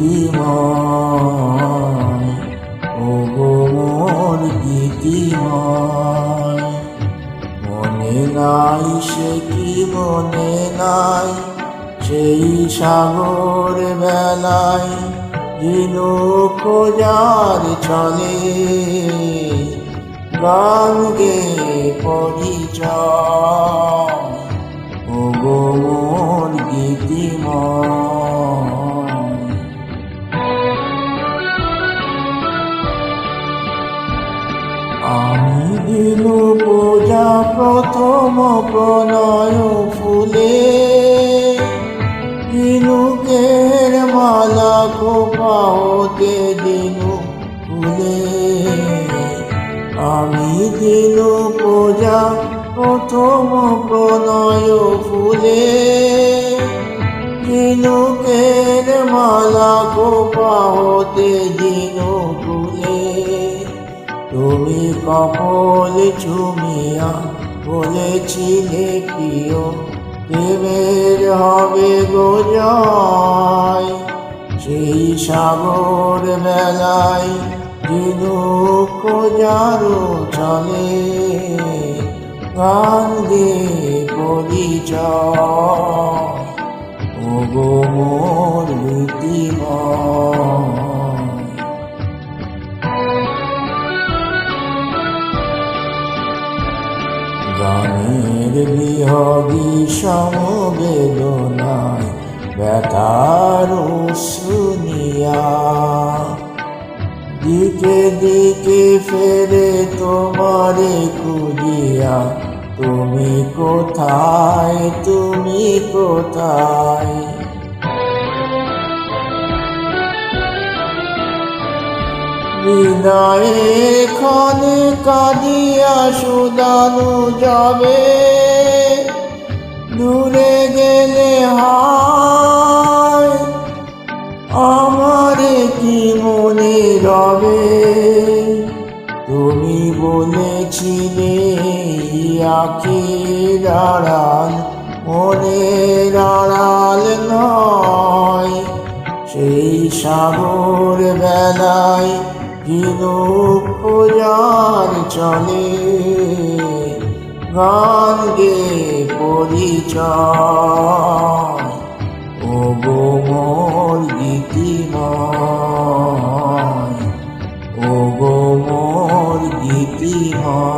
গীতিময়, ওগো মোর গীতিময়। মনে নাই সে কি মনে নাই সেই সাগর বেলায় ঝিনুক খোঁজার ছলে গান গেয়ে পরিচয়, ওগো মোর গীতিময়। আমি দিনু পূজা প্রথম প্রণয় ফুলে, ঝিনুকের মালা খোপা হতে দিনু ফুলে। আমি দিনু পূজা প্রথম প্রণয় ফুলে, ঝিনুকের মালা খোপা হতে দিনু ফুলে। তুমি কপল চুমিয়া বলেছিলে প্রিয় প্রেমের হবে গো জয়, সেই সাগর বেলায় ঝিনুক খোঁজার ছলে গান গেয়ে পরিচয়, ওগো মোর গীতিময়। গানের বিহগী সমবেদনায় ব্যথার শুনিয়া দিকে দিকে ফেরে তোমারে খুঁজিয়া, তুমি কোথায়, তুমি কোথায়। হৃদয়ে ক্ষণে কাঁদিয়া সুদানু যাবে, দূরে গেলে হায় আমারে কি মনে রবে। তুমি বলেছিলে আখির আড়াল মনের আড়াল নয়, সেই সাগর বেলায় ঝিনুক খোঁজার চলে গান গেয়ে পরিচয়, ওগো মোর গীতিময়, ওগো মোর গীতিময়।